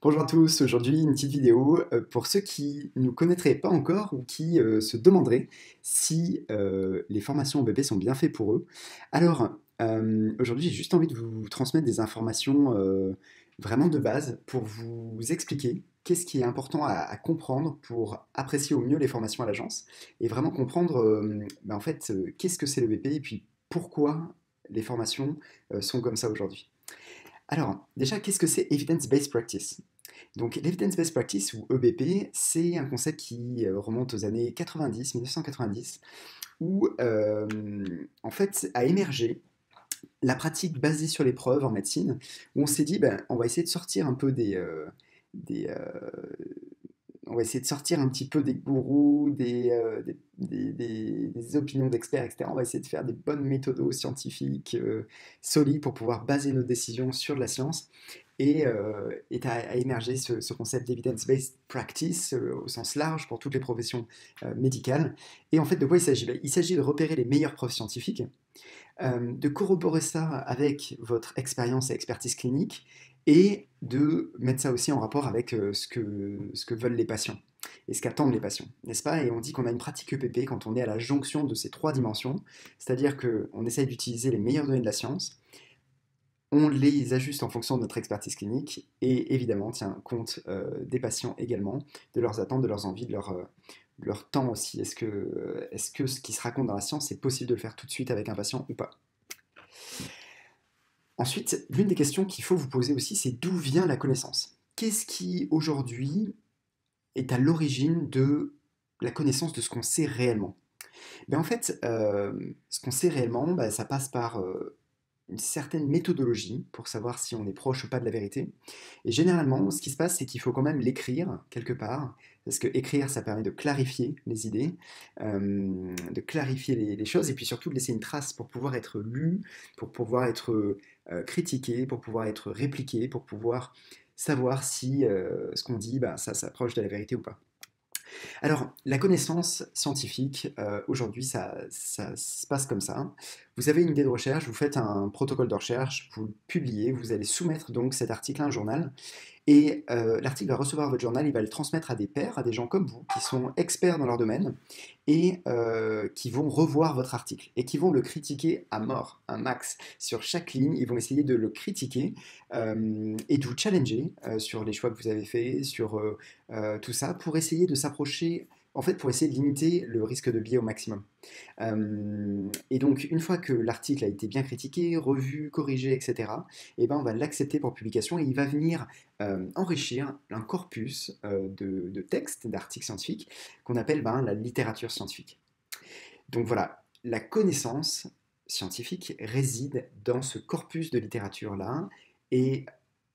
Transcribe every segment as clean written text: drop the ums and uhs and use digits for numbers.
Bonjour à tous, aujourd'hui une petite vidéo pour ceux qui ne nous connaîtraient pas encore ou qui se demanderaient si les formations OBP sont bien faites pour eux. Alors, aujourd'hui j'ai juste envie de vous transmettre des informations vraiment de base pour vous expliquer qu'est-ce qui est important à comprendre pour apprécier au mieux les formations à l'agence et vraiment comprendre en fait qu'est-ce que c'est l'EBP et puis pourquoi les formations sont comme ça aujourd'hui. Alors, déjà, qu'est-ce que c'est Evidence-Based Practice? Donc, l'Evidence-Based Practice, ou EBP, c'est un concept qui remonte aux années 90, 1990, où, en fait, a émergé la pratique basée sur les preuves en médecine, où on s'est dit, ben, on va essayer de sortir un peu des, on va essayer de sortir un petit peu des gourous, des opinions d'experts, etc. On va essayer de faire des bonnes méthodos scientifiques solides pour pouvoir baser nos décisions sur de la science. Et a émergé ce concept d'evidence-based practice au sens large pour toutes les professions médicales. Et en fait, de quoi il s'agit? Il s'agit de repérer les meilleures preuves scientifiques, de corroborer ça avec votre expérience et expertise clinique, et de mettre ça aussi en rapport avec ce que veulent les patients et ce qu'attendent les patients, n'est-ce pas? Et on dit qu'on a une pratique EPP quand on est à la jonction de ces trois dimensions, c'est-à-dire qu'on essaye d'utiliser les meilleures données de la science, on les ajuste en fonction de notre expertise clinique et évidemment on tient compte des patients également, de leurs attentes, de leurs envies, de leur temps aussi. Est-ce que ce qui se raconte dans la science, c'est possible de le faire tout de suite avec un patient ou pas? Ensuite, l'une des questions qu'il faut vous poser aussi, c'est d'où vient la connaissance? Qu'est-ce qui aujourd'hui est à l'origine de la connaissance de ce qu'on sait réellement? Ben en fait, ce qu'on sait réellement, ben, ça passe par une certaine méthodologie pour savoir si on est proche ou pas de la vérité. Et généralement, ce qui se passe, c'est qu'il faut quand même l'écrire quelque part, parce que écrire, ça permet de clarifier les idées, de clarifier les choses, et puis surtout de laisser une trace pour pouvoir être lu, pour pouvoir être critiqué, pour pouvoir être répliqué, pour pouvoir savoir si ce qu'on dit, bah, ça s'approche de la vérité ou pas. Alors, la connaissance scientifique, aujourd'hui, ça se passe comme ça. Vous avez une idée de recherche, vous faites un protocole de recherche, vous le publiez, vous allez soumettre donc cet article à un journal, et l'article va recevoir votre journal, il va le transmettre à des pairs, à des gens comme vous, qui sont experts dans leur domaine, et qui vont revoir votre article, et qui vont le critiquer à mort, un max. Sur chaque ligne, ils vont essayer de le critiquer et de vous challenger sur les choix que vous avez faits, sur tout ça, pour essayer de s'approcher, en fait, pour essayer de limiter le risque de biais au maximum. Et donc, une fois que l'article a été bien critiqué, revu, corrigé, etc., eh ben, on va l'accepter pour publication et il va venir enrichir un corpus de textes, d'articles scientifiques qu'on appelle ben, la littérature scientifique. Donc voilà, la connaissance scientifique réside dans ce corpus de littérature-là et,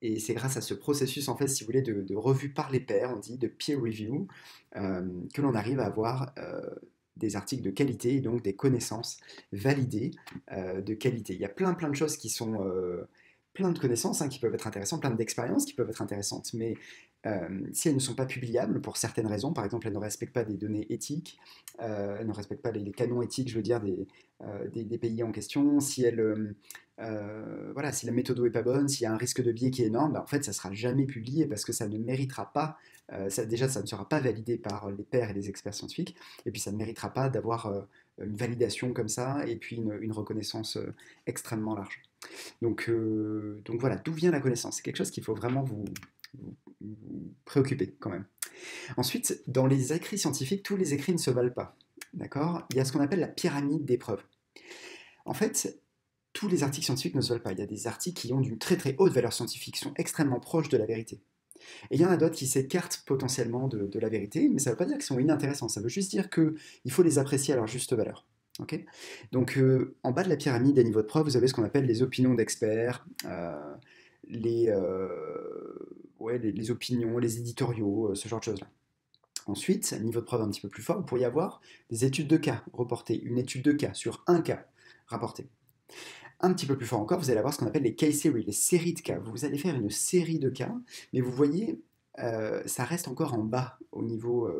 et c'est grâce à ce processus, en fait, si vous voulez, de revue par les pairs, on dit de peer review, que l'on arrive à avoir des articles de qualité et donc des connaissances validées de qualité. Il y a plein de choses qui sont plein de connaissances qui peuvent être intéressantes, plein d'expériences qui peuvent être intéressantes, mais si elles ne sont pas publiables pour certaines raisons, par exemple elles ne respectent pas des données éthiques, elles ne respectent pas les canons éthiques, je veux dire, des pays en question, si voilà, si la méthode n'est pas bonne, s'il y a un risque de biais qui est énorme, ben, en fait ça ne sera jamais publié parce que ça ne méritera pas, déjà ça ne sera pas validé par les pairs et les experts scientifiques, et puis ça ne méritera pas d'avoir une validation comme ça, et puis une reconnaissance extrêmement large. Donc voilà, d'où vient la connaissance? C'est quelque chose qu'il faut vraiment vous préoccuper quand même. Ensuite, dans les écrits scientifiques, tous les écrits ne se valent pas. D'accord? Il y a ce qu'on appelle la pyramide des preuves. En fait, tous les articles scientifiques ne se valent pas. Il y a des articles qui ont d'une très haute valeur scientifique, qui sont extrêmement proches de la vérité. Et il y en a d'autres qui s'écartent potentiellement de la vérité, mais ça ne veut pas dire qu'ils sont inintéressants, ça veut juste dire qu'il faut les apprécier à leur juste valeur. Okay, donc en bas de la pyramide des niveaux de preuve, vous avez ce qu'on appelle les opinions d'experts, les, ouais, les opinions, les éditoriaux, ce genre de choses-là. Ensuite, niveau de preuve un petit peu plus fort, vous pourriez avoir des études de cas reportées, une étude de cas sur un cas rapporté. Un petit peu plus fort encore, vous allez avoir ce qu'on appelle les case series, les séries de cas. Vous allez faire une série de cas, mais vous voyez, ça reste encore en bas au niveau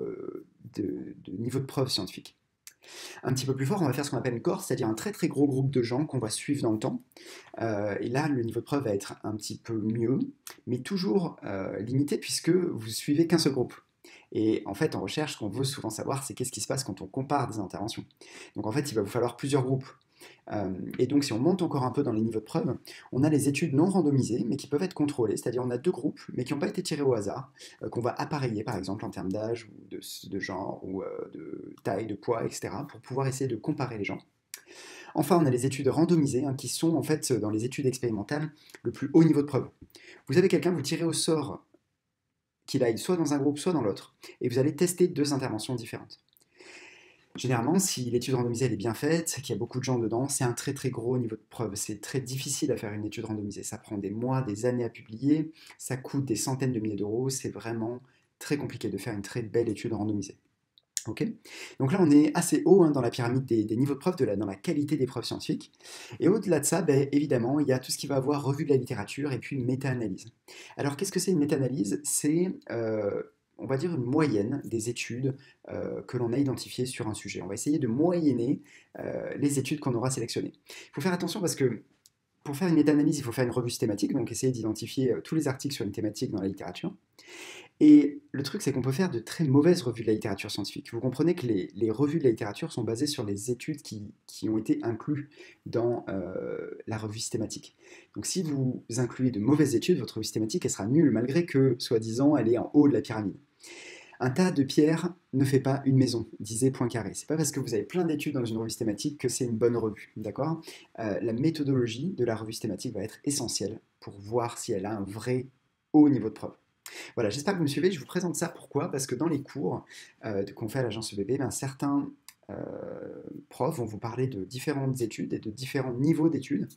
niveau de preuve scientifique. Un petit peu plus fort, on va faire ce qu'on appelle une cohorte, c'est-à-dire un très très gros groupe de gens qu'on va suivre dans le temps. Et là, le niveau de preuve va être un petit peu mieux, mais toujours limité puisque vous suivez qu'un seul groupe. Et en fait, en recherche, ce qu'on veut souvent savoir, c'est qu'est-ce qui se passe quand on compare des interventions. Donc en fait, il va vous falloir plusieurs groupes. Et donc, si on monte encore un peu dans les niveaux de preuve, on a les études non randomisées, mais qui peuvent être contrôlées, c'est-à-dire on a deux groupes, mais qui n'ont pas été tirés au hasard, qu'on va appareiller, par exemple, en termes d'âge, ou de genre, ou de taille, de poids, etc., pour pouvoir essayer de comparer les gens. Enfin, on a les études randomisées, hein, qui sont en fait, dans les études expérimentales, le plus haut niveau de preuve. Vous avez quelqu'un, vous tirez au sort qu'il aille soit dans un groupe, soit dans l'autre, et vous allez tester deux interventions différentes. Généralement, si l'étude randomisée elle est bien faite, qu'il y a beaucoup de gens dedans, c'est un très très gros niveau de preuve. C'est très difficile à faire une étude randomisée. Ça prend des mois, des années à publier, ça coûte des centaines de milliers d'euros. C'est vraiment très compliqué de faire une très belle étude randomisée. Ok. Donc là, on est assez haut, hein, dans la pyramide des niveaux de preuve, dans la qualité des preuves scientifiques. Et au-delà de ça, ben, évidemment, il y a tout ce qui va avoir revue de la littérature et puis une méta-analyse. Alors, qu'est-ce que c'est une méta-analyse? C'est, on va dire, une moyenne des études que l'on a identifiées sur un sujet. On va essayer de moyenner les études qu'on aura sélectionnées. Il faut faire attention parce que pour faire une méta-analyse, il faut faire une revue thématique, donc essayer d'identifier tous les articles sur une thématique dans la littérature. Et le truc, c'est qu'on peut faire de très mauvaises revues de la littérature scientifique. Vous comprenez que les revues de la littérature sont basées sur les études qui ont été incluses dans la revue systématique. Donc si vous incluez de mauvaises études, votre revue systématique, elle sera nulle, malgré que, soi-disant, elle est en haut de la pyramide. Un tas de pierres ne fait pas une maison, disait Poincaré. C'est pas parce que vous avez plein d'études dans une revue systématique que c'est une bonne revue, d'accord? La méthodologie de la revue systématique va être essentielle pour voir si elle a un vrai haut niveau de preuve. Voilà, j'espère que vous me suivez. Je vous présente ça pourquoi? Parce que dans les cours qu'on fait à l'agence EBP, ben, certains profs vont vous parler de différentes études et de différents niveaux d'études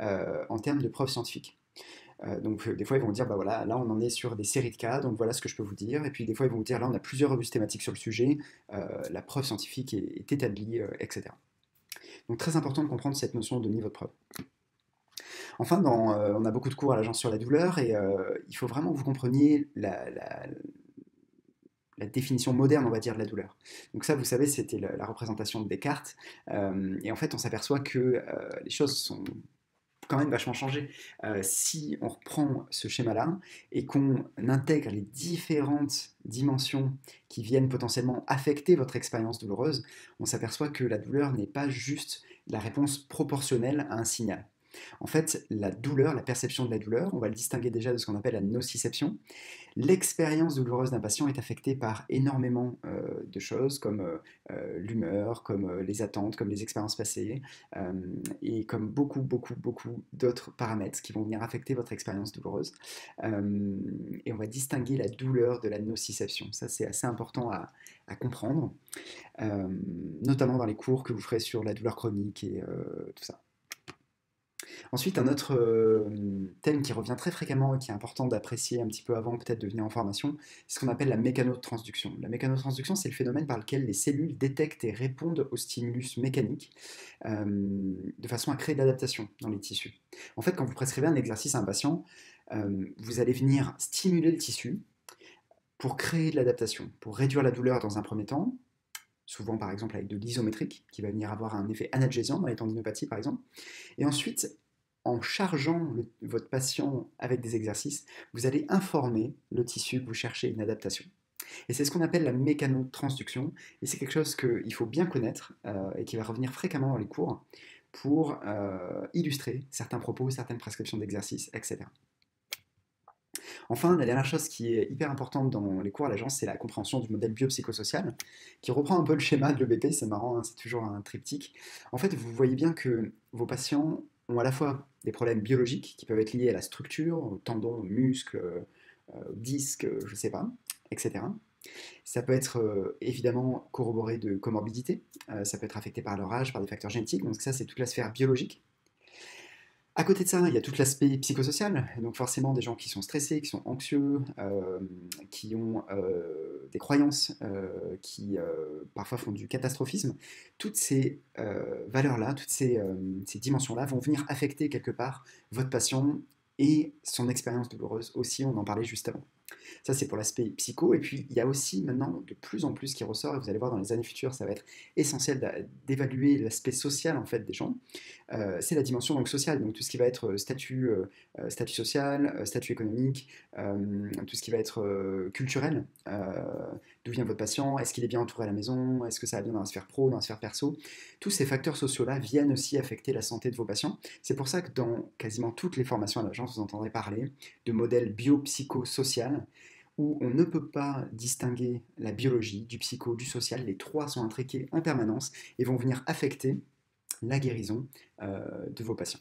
en termes de preuves scientifiques. Donc des fois ils vont vous dire, bah voilà, là on en est sur des séries de cas, donc voilà ce que je peux vous dire. Et puis des fois ils vont vous dire, là on a plusieurs revues thématiques sur le sujet, la preuve scientifique est établie, etc. Donc très important de comprendre cette notion de niveau de preuve. Enfin, on a beaucoup de cours à l'agence sur la douleur et il faut vraiment que vous compreniez la définition moderne, on va dire, de la douleur. Donc ça, vous savez, c'était la représentation de Descartes. Et en fait, on s'aperçoit que les choses sont quand même vachement changées. Si on reprend ce schéma-là et qu'on intègre les différentes dimensions qui viennent potentiellement affecter votre expérience douloureuse, on s'aperçoit que la douleur n'est pas juste la réponse proportionnelle à un signal. En fait, la douleur, la perception de la douleur, on va le distinguer déjà de ce qu'on appelle la nociception. L'expérience douloureuse d'un patient est affectée par énormément de choses, comme l'humeur, comme les attentes, comme les expériences passées, et comme beaucoup, beaucoup, beaucoup d'autres paramètres qui vont venir affecter votre expérience douloureuse. Et on va distinguer la douleur de la nociception. Ça, c'est assez important à comprendre, notamment dans les cours que vous ferez sur la douleur chronique et tout ça. Ensuite, un autre thème qui revient très fréquemment et qui est important d'apprécier un petit peu avant peut-être de venir en formation, c'est ce qu'on appelle la mécanotransduction. La mécanotransduction, c'est le phénomène par lequel les cellules détectent et répondent au stimulus mécanique de façon à créer de l'adaptation dans les tissus. En fait, quand vous prescrivez un exercice à un patient, vous allez venir stimuler le tissu pour créer de l'adaptation, pour réduire la douleur dans un premier temps, souvent par exemple avec de l'isométrique, qui va venir avoir un effet analgésiant dans les tendinopathies par exemple, et ensuite en chargeant votre patient avec des exercices, vous allez informer le tissu que vous cherchez une adaptation. Et c'est ce qu'on appelle la mécanotransduction, et c'est quelque chose qu'il faut bien connaître et qui va revenir fréquemment dans les cours pour illustrer certains propos, certaines prescriptions d'exercices, etc. Enfin, la dernière chose qui est hyper importante dans les cours à l'agence, c'est la compréhension du modèle biopsychosocial, qui reprend un peu le schéma de l'EBP, c'est marrant, hein, c'est toujours un triptyque. En fait, vous voyez bien que vos patients ont à la fois des problèmes biologiques qui peuvent être liés à la structure, aux tendons, aux muscles, aux disques, je ne sais pas, etc. Ça peut être évidemment corroboré de comorbidité, ça peut être affecté par leur âge, par des facteurs génétiques, donc ça c'est toute la sphère biologique. À côté de ça, il y a tout l'aspect psychosocial, donc forcément des gens qui sont stressés, qui sont anxieux, qui ont des croyances, qui parfois font du catastrophisme. Toutes ces valeurs-là, toutes ces dimensions-là vont venir affecter quelque part votre patient et son expérience douloureuse aussi, on en parlait juste avant. Ça, c'est pour l'aspect psycho. Et puis, il y a aussi maintenant de plus en plus qui ressort, et vous allez voir dans les années futures, ça va être essentiel d'évaluer l'aspect social en fait des gens. C'est la dimension donc, sociale, donc tout ce qui va être statut social, statut économique, tout ce qui va être culturel. D'où vient votre patient? Est-ce qu'il est bien entouré à la maison? Est-ce que ça va bien dans la sphère pro, dans la sphère perso? Tous ces facteurs sociaux-là viennent aussi affecter la santé de vos patients. C'est pour ça que dans quasiment toutes les formations à l'agence, vous entendrez parler de modèle biopsychosocial où on ne peut pas distinguer la biologie du psycho, du social. Les trois sont intriqués en permanence et vont venir affecter la guérison de vos patients.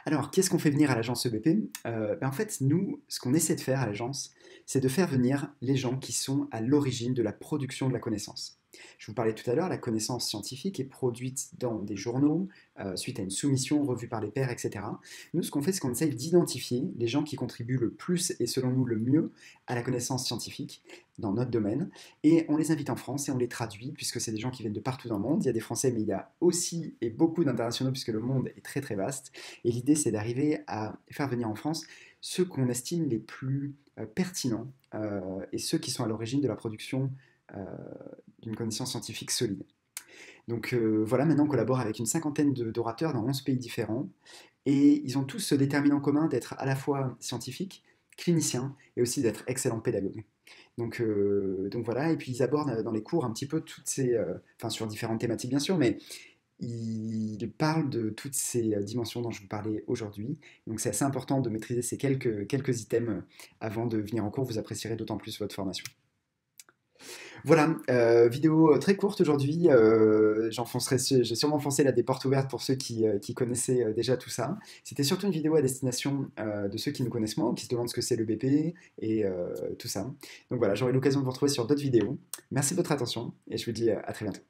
Alors, qu'est-ce qu'on fait venir à l'agence EBP? En fait, nous, ce qu'on essaie de faire à l'agence, c'est de faire venir les gens qui sont à l'origine de la production de la connaissance. Je vous parlais tout à l'heure, la connaissance scientifique est produite dans des journaux, suite à une soumission revue par les pairs, etc. Nous, ce qu'on fait, c'est qu'on essaye d'identifier les gens qui contribuent le plus et selon nous le mieux à la connaissance scientifique dans notre domaine, et on les invite en France et on les traduit, puisque c'est des gens qui viennent de partout dans le monde. Il y a des Français, mais il y a aussi et beaucoup d'internationaux, puisque le monde est très très vaste. Et l'idée, c'est d'arriver à faire venir en France ceux qu'on estime les plus pertinents et ceux qui sont à l'origine de la production euh, d'une connaissance scientifique solide. Donc voilà, maintenant on collabore avec une cinquantaine d'orateurs dans 11 pays différents, et ils ont tous ce déterminant commun d'être à la fois scientifiques, cliniciens, et aussi d'être excellents pédagogues. Donc voilà, et puis ils abordent dans les cours un petit peu toutes ces, enfin sur différentes thématiques bien sûr, mais ils parlent de toutes ces dimensions dont je vous parlais aujourd'hui. Donc c'est assez important de maîtriser ces quelques items avant de venir en cours, vous apprécierez d'autant plus votre formation. Voilà, vidéo très courte aujourd'hui. J'ai sûrement foncé là des portes ouvertes pour ceux qui connaissaient déjà tout ça. C'était surtout une vidéo à destination de ceux qui nous connaissent moins, ou qui se demandent ce que c'est le BP et tout ça. Donc voilà, j'aurai l'occasion de vous retrouver sur d'autres vidéos. Merci de votre attention et je vous dis à très bientôt.